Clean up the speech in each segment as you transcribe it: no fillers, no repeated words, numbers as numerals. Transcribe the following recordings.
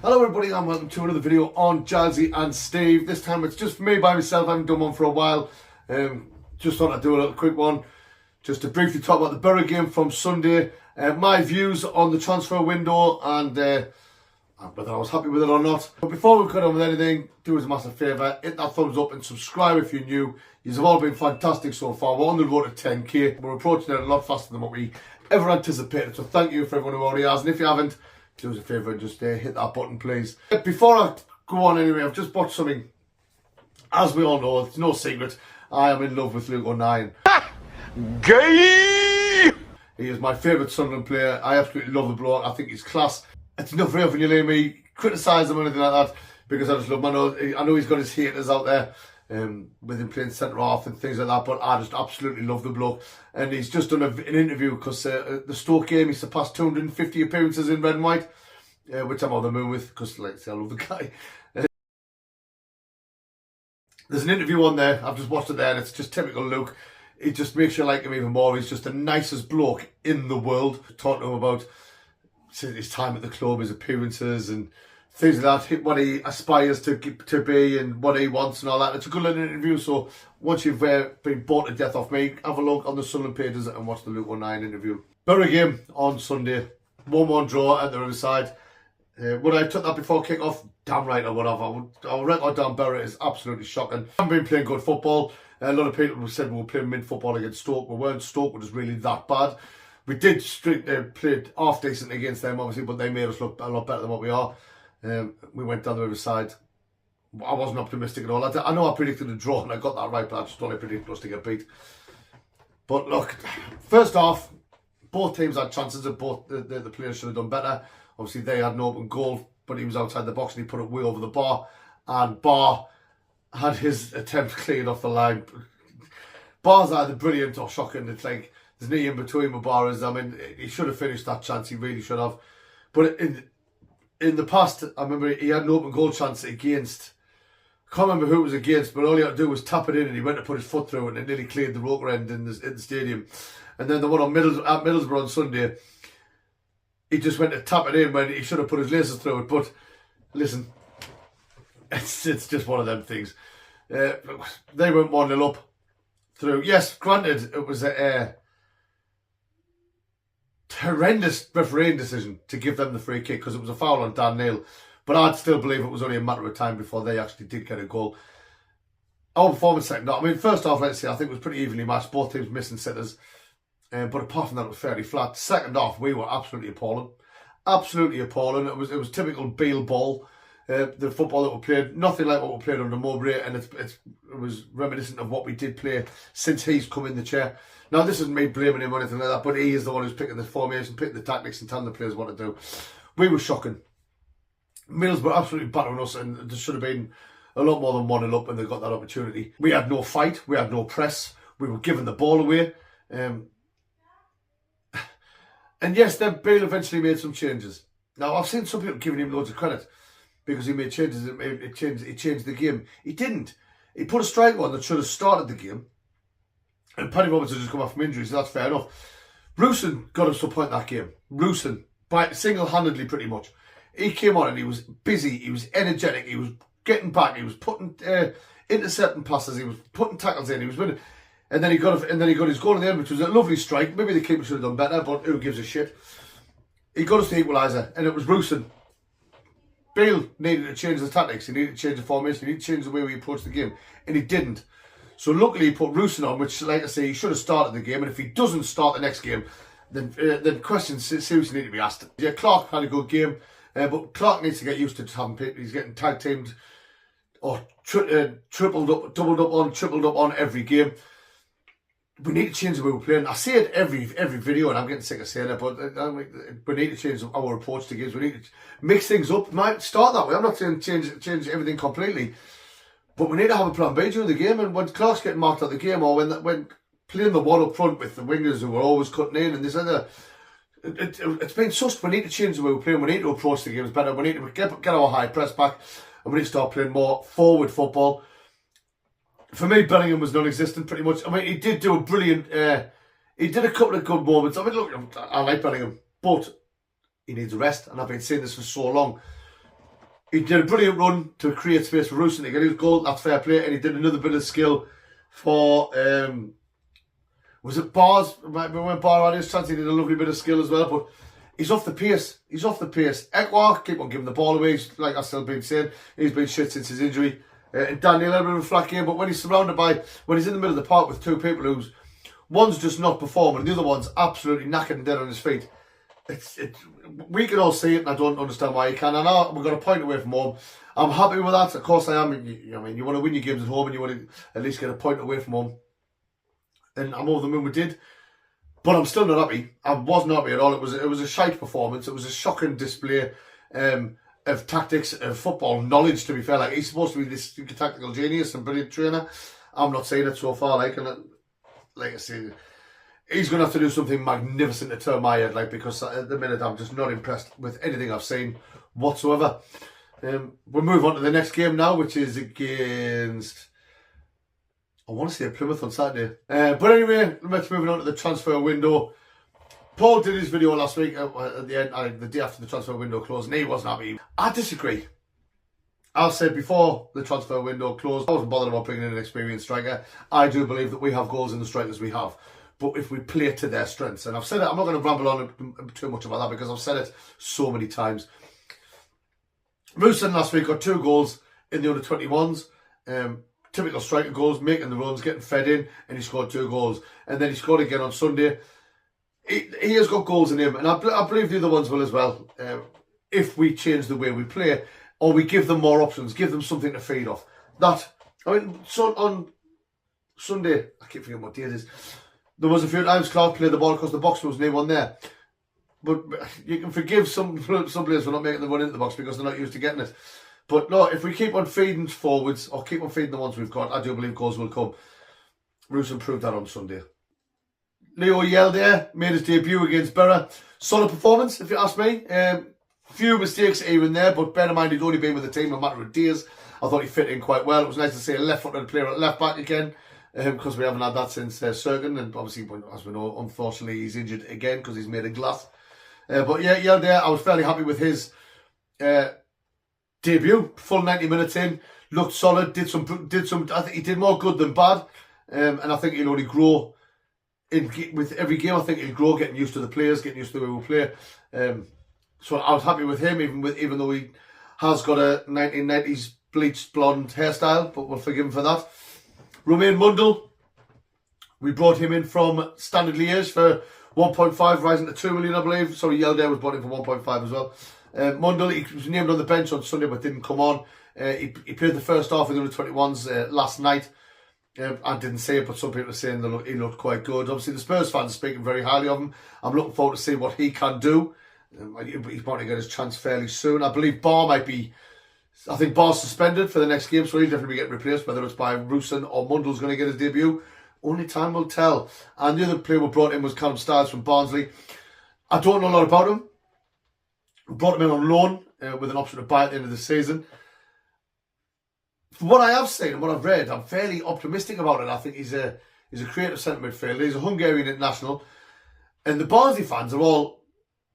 Hello everybody and welcome to another video on Jazzy and Steve. This time it's just me by myself. I haven't done one for a while. Just thought I'd do a little quick one just to briefly talk about the Boro game from Sunday. My views on the transfer window and whether I was happy with it or not. But before we cut on with anything, do us a massive favour, hit that thumbs up and subscribe if you're new. You've all been fantastic so far. We're on the road to 10k. We're approaching it a lot faster than what we ever anticipated. So thank you for everyone who already has. And if you haven't, do us a favour and just hit that button, please. Before I go on anyway, I've just bought something. As we all know, it's no secret, I am in love with Luke O'Nien. Gay! He is my favourite Sunderland player. I absolutely love the bloke. I think he's class. It's not very often you hear me criticise him or anything like that, because I just love him. I know he's got his haters out there with him playing centre half and things like that, but I just absolutely love the bloke. And he's just done an interview because the Stoke game, he surpassed 250 appearances in red and white, which I'm on the moon with because, like I say, I love the guy. There's an interview on there, I've just watched it there, and it's just typical Luke. It just makes you like him even more. He's just the nicest bloke in the world. Talking to him about his time at the club, his appearances and things like that, what he aspires to be and what he wants and all that. It's a good little interview, so once you've been bored to death off me, have a look on the Sunderland pages and watch the Luke O'Nien interview. Boro game on Sunday, 1-1 draw at the Riverside. Would I have took that before kick-off? Damn right I would have. Our record down Boro is absolutely shocking. We haven't been playing good football. A lot of people said we were playing mid-football against Stoke. We weren't. Stoke was really that bad. We did played half decent against them, obviously, but they made us look a lot better than what we are. We went down the Riverside. I wasn't optimistic at all. I know I predicted a draw and I got that right, but I just only predicted us to get beat. But look, first off, both teams had chances and both the players should have done better. Obviously, they had an open goal, but he was outside the box and he put it way over the bar. And Bar had his attempt cleared off the line. Bar's either brilliant or shocking. It's like there's knee in between with Bar. I mean, he should have finished that chance. He really should have. But in the past, I remember he had an open goal chance against, I can't remember who it was against, but all he had to do was tap it in and he went to put his foot through it and it nearly cleared the rotor end in the stadium. And then the one at Middlesbrough on Sunday, he just went to tap it in when he should have put his laces through it. But listen, it's just one of them things. They went 1-0 up through. Yes, granted, it was a horrendous refereeing decision to give them the free kick because it was a foul on Dan Neil, but I'd still believe it was only a matter of time before they actually did get a goal. Our performance second, I mean, first off, let's say I think it was pretty evenly matched, both teams missing sitters, but apart from that it was fairly flat. Second off, we were absolutely appalling. It was typical Beale ball, the football that we played, nothing like what we played under Mowbray, and it was reminiscent of what we did play since he's come in the chair. Now, this isn't me blaming him or anything like that, but he is the one who's picking the formation, picking the tactics and telling the players what to do. We were shocking. Middlesbrough absolutely battering us, and there should have been a lot more than 1-0 up when they got that opportunity. We had no fight, we had no press, we were giving the ball away. And yes, then Beale eventually made some changes. Now, I've seen some people giving him loads of credit because he made changes, he changed the game. He didn't. He put a striker on that should have started the game. And Paddy Robertson just come off from injury, so that's fair enough. Rusin got us to a point in that game. Rusin, single-handedly pretty much. He came on and he was busy, he was energetic, he was getting back, he was putting intercepting passes, he was putting tackles in, he was winning. And then he got his goal in the end, which was a lovely strike. Maybe the keeper should have done better, but who gives a shit? He got us the equaliser, and it was Rusin. Beale needed to change the tactics, he needed to change the formation, he needed to change the way we approached the game, and he didn't. So luckily he put Rusin on, which, like I say, he should have started the game. And if he doesn't start the next game, then questions seriously need to be asked. Yeah, Clark had a good game, but Clark needs to get used to having people. He's getting tag teamed or doubled up on every game. We need to change the way we're playing. I say it every video, and I'm getting sick of saying it, but we need to change our approach to games. We need to mix things up. Might start that way. I'm not saying change everything completely. But we need to have a plan B during the game, and when Clark's getting marked out the game, or when playing the one up front with the wingers who were always cutting in, and this and that, it's been sussed. We need to change the way we're playing. We need to approach the games better. We need to get our high press back, and we need to start playing more forward football. For me, Bellingham was non-existent pretty much. I mean, he did do a brilliant. He did a couple of good moments. I mean, look, I like Bellingham, but he needs a rest, and I've been saying this for so long. He did a brilliant run to create space for Rooston to get his goal. That's fair play. And he did another bit of skill for, was it Bars? When Bar had his chance, he did a lovely bit of skill as well. But he's off the pace. He's off the pace. Ekwa, keep on giving the ball away. Like I've still been saying, he's been shit since his injury. And Daniel, a little bit of a flat game. But when he's surrounded by, when he's in the middle of the park with two people who's, one's just not performing and the other one's absolutely knackered and dead on his feet. We can all see it, and I don't understand why you can. I know we've got a point away from home. I'm happy with that. Of course I am. I mean, you want to win your games at home and you want to at least get a point away from home. And I'm over the moon we did. But I'm still not happy. I wasn't happy at all. It was a shite performance. It was a shocking display of tactics, of football knowledge, to be fair. Like, he's supposed to be this tactical genius and brilliant trainer. I'm not saying it so far, like I say, he's going to have to do something magnificent to turn my head, like, because at the minute I'm just not impressed with anything I've seen whatsoever. We'll move on to the next game now, which is against, I want to say Plymouth on Saturday. But anyway, let's move on to the transfer window. Paul did his video last week at the end, the day after the transfer window closed, and he wasn't happy. I disagree. I said before the transfer window closed, I wasn't bothered about bringing in an experienced striker. I do believe that we have goals in the strikers we have. But if we play to their strengths, and I've said it, I'm not going to ramble on too much about that because I've said it so many times. Rooston last week got 2 goals in the under-21s. Typical striker goals, making the runs, getting fed in, and he scored 2 goals. And then he scored again on Sunday. He has got goals in him, and I believe the other ones will as well. If we change the way we play, or we give them more options, give them something to feed off. So on Sunday, I keep forgetting what day it is, there was a few times Clark played the ball across the box, there was no one there. But you can forgive some players for not making the run into the box because they're not used to getting it. But no, if we keep on feeding forwards, or keep on feeding the ones we've got, I do believe goals will come. Rooston proved that on Sunday. Leo Yelder made his debut against Boro. Solid performance, if you ask me. Few mistakes here and there, but bear in mind he'd only been with the team a matter of days. I thought he fit in quite well. It was nice to see a left-footed player at left back again, because we haven't had that since Sergen, and obviously, as we know, unfortunately, he's injured again because he's made of glass. But yeah, Yelder, I was fairly happy with his debut. Full 90 minutes in, looked solid. Did some. I think he did more good than bad, and I think he'll only grow with every game. I think he'll grow, getting used to the players, getting used to the way we play. So I was happy with him, even though he has got a 1990s bleached blonde hairstyle, but we'll forgive him for that. Romain Mundle, we brought him in from Standard Liège for 1.5, rising to 2 million, I believe. Sorry, Yelder was brought in for 1.5 as well. Mundle, he was named on the bench on Sunday but didn't come on. He played the first half of the under-21s last night. I didn't say it, but some people are saying that he looked quite good. Obviously, the Spurs fans are speaking very highly of him. I'm looking forward to see what he can do. He's going to get his chance fairly soon. I believe I think Bar's suspended for the next game, so he'll definitely be getting replaced, whether it's by Rooston or Mundle's going to get his debut. Only time will tell. And the other player we brought in was Callum Stiles from Barnsley. I don't know a lot about him. We brought him in on loan with an option to buy at the end of the season. From what I have seen and what I've read, I'm fairly optimistic about it. I think he's a creative centre midfielder. He's a Hungarian international. And the Barnsley fans are all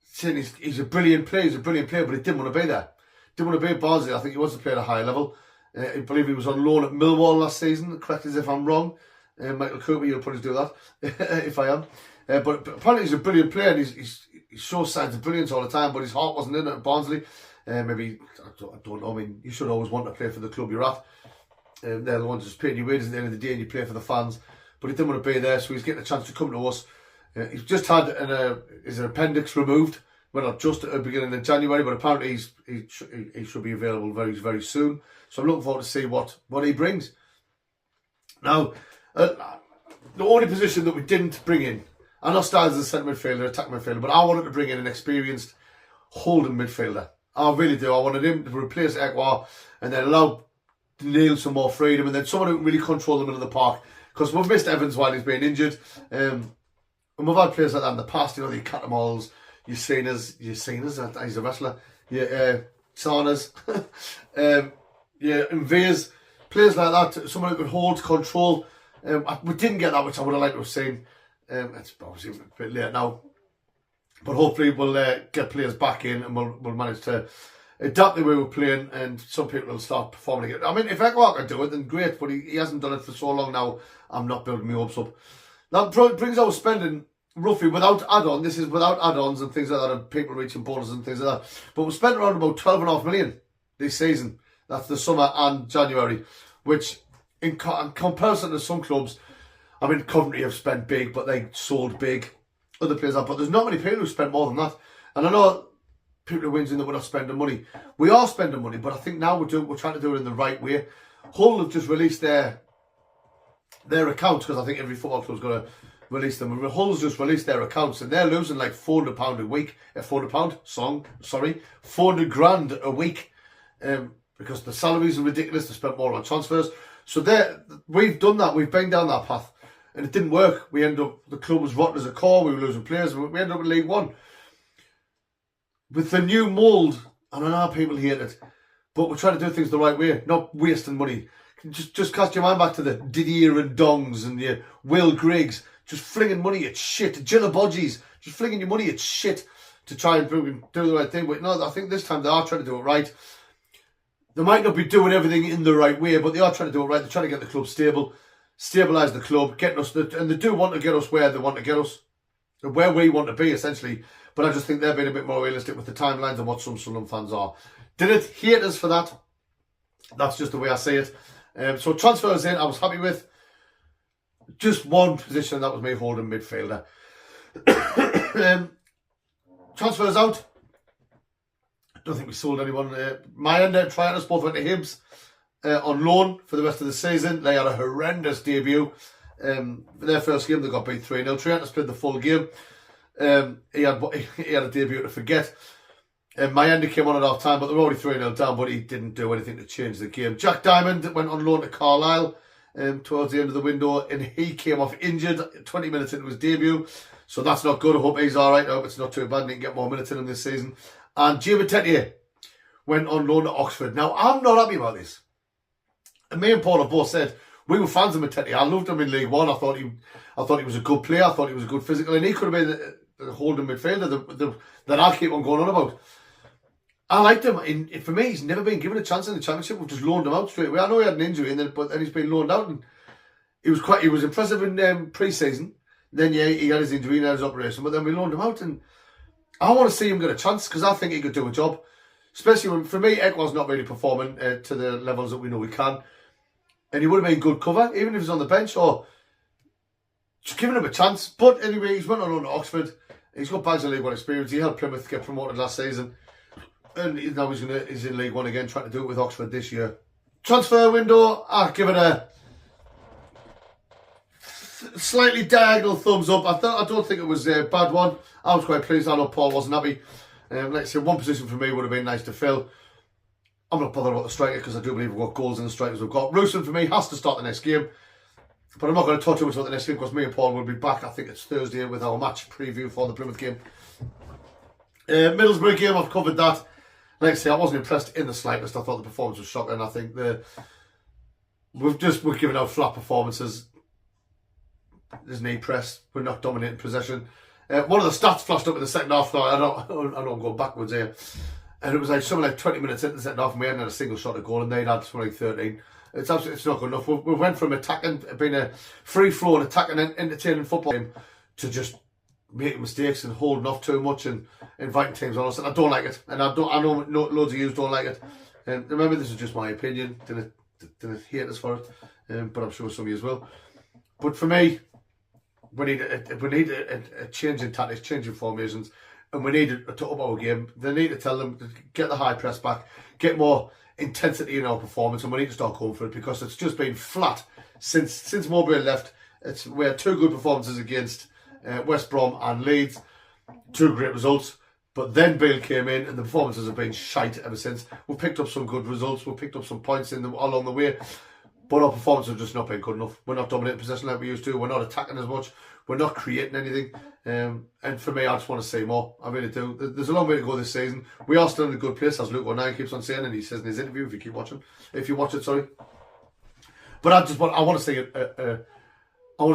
saying he's a brilliant player, but he didn't want to be there. Didn't want to be at Barnsley. I think he wants to play at a high level. I believe he was on loan at Millwall last season. Correct us if I'm wrong. Michael Cooper, you'll probably do that if I am. But apparently he's a brilliant player, and he shows signs of brilliance all the time, but his heart wasn't in it at Barnsley. Maybe, I don't know, I mean, you should always want to play for the club you're at. They're the ones just paying you wages at the end of the day, and you play for the fans. But he didn't want to be there, so he's getting a chance to come to us. He's just had his appendix removed. Well, not just at the beginning of January, but apparently he should be available very, very soon. So I'm looking forward to see what he brings. Now, the only position that we didn't bring in, I know Styles is a centre midfielder, attack midfielder, but I wanted to bring in an experienced holding midfielder. I really do. I wanted him to replace Ekwa and then allow Neil some more freedom, and then someone who can really control the middle of the park. Because we've missed Evans while he's been injured. And we've had players like that in the past, the Catamols, he's a wrestler. Saunas. Invays. Players like that, someone who can hold control. We didn't get that, which I would have liked to have seen. It's obviously a bit late now. But hopefully we'll get players back in and we'll manage to adapt the way we're playing, and some people will start performing again. I mean, if Ekwa can do it, then great, but he hasn't done it for so long now. I'm not building my hopes up. That brings our spending roughly without add-on. This is without add-ons and things like that, and people reaching bonuses and things like that. But we spent around about 12.5 million this season. That's the summer and January, which in comparison to some clubs, I mean, Coventry have spent big, but they sold big. Other players have, but there's not many people who spent more than that. And I know people are whinging that we're not spending money. We are spending money, but I think now we're trying to do it in the right way. Hull have just released their accounts, because I think every football club's got to release them. And Hull's just released their accounts, and they're losing like £400 a week. £400 grand a week, because the salaries are ridiculous. They spent more on transfers. So we've done that. We've been down that path, and it didn't work. The club was rotten as a core. We were losing players. We ended up in League One. With the new mould, and I know people hate it, but we're trying to do things the right way, not wasting money. Just cast your mind back to the Didier and Dongs and your Will Griggs, just flinging money at shit. Gillabodgies, just flinging your money at shit to try and do the right thing. But no, I think this time they are trying to do it right. They might not be doing everything in the right way, but they are trying to do it right. They're trying to get the club stable, stabilise the club, getting us, and they do want to get us where they want to get us, where we want to be, essentially. But I just think they're being a bit more realistic with the timelines and what some Sunderland fans are. Did it hate us for that? That's just the way I see it. So transfers in, I was happy with. Just one position, that was me holding midfielder. Transfers out. I don't think we sold anyone. Mayenda and Trianus both went to Hibs on loan for the rest of the season. They had a horrendous debut. Their first game, they got beat 3-0. Trianus played the full game. He had a debut to forget. Mayenda came on at half time, but they were already 3-0 down, but he didn't do anything to change the game. Jack Diamond went on loan to Carlisle towards the end of the window, and he came off injured 20 minutes into his debut. So that's not good. I hope he's alright. I hope it's not too bad and he can get more minutes in him this season. And Jim Tetier went on loan to Oxford. Now, I'm not happy about this. And me and Paul have both said we were fans of Tetier. I loved him in League One. I thought he was a good player. I thought he was a good physical, and he could have been the holding midfielder that I keep on going on about. I liked him. And for me, he's never been given a chance in the Championship. We've just loaned him out straight away. I know he had an injury, but then he's been loaned out, and he was impressive in pre-season. Then he had his injury and had his operation, but then we loaned him out, and I want to see him get a chance because I think he could do a job. Especially when, for me, Ekwa's not really performing to the levels that we know he can, and he would have been good cover even if he's on the bench, or just giving him a chance. But anyway, he's went on loan to Oxford. He's got bags of League One experience. He helped Plymouth get promoted last season, and now he's in League One again, trying to do it with Oxford this year. Transfer window, I give it a slightly diagonal thumbs up. I don't think it was a bad one. I was quite pleased. I know Paul wasn't happy. Let's say one position for me would have been nice to fill. I'm not bothered about the striker because I do believe we've got goals in the strikers we've got. Rusyn for me has to start the next game. But I'm not going to talk too much about the next game because me and Paul will be back. I think it's Thursday with our match preview for the Plymouth game. Middlesbrough game, I've covered that. Like I say, I wasn't impressed in the slightest. I thought the performance was shocking. I think we're giving out flat performances. There's knee press. We're not dominating possession. One of the stats flashed up in the second half. I know I'm going backwards here. And it was like something like 20 minutes into the second half and we hadn't had a single shot at goal and they'd had something like 13. It's not good enough. We went from attacking, being a free-flowing, attacking and entertaining football game to just making mistakes and holding off too much and inviting teams on us. And I don't like it. And I know loads of you don't like it. And remember, this is just my opinion. Didn't hate us for it. But I'm sure some of you will. But for me, we need a change in tactics, change in formations, and we need to up our game. They need to tell them to get the high press back, get more intensity in our performance, and we need to start going for it because it's just been flat since Mowbray left. We had two good performances against West Brom and Leeds, two great results. But then Beale came in and the performances have been shite ever since. We've picked up some good results, we've picked up some points along the way. But our performance has just not been good enough. We're not dominating possession like we used to. We're not attacking as much. We're not creating anything. And for me, I just want to see more. I really do. There's a long way to go this season. We are still in a good place, as Luke O'Neill keeps on saying, and he says in his interview, if you watch it, sorry. But I want to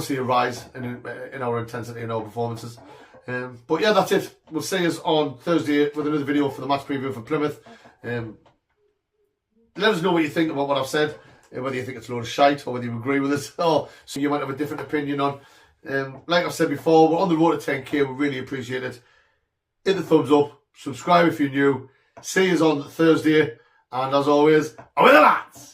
see a rise in our intensity and our performances. But yeah, that's it. We'll see us on Thursday with another video for the match preview for Plymouth. Let us know what you think about what I've said, whether you think it's a load of shite or whether you agree with it, or so you might have a different opinion on. Like I've said before, we're on the road to 10k. We really appreciate it. Hit the thumbs up, subscribe if you're new. See us on Thursday, and as always, away the lads!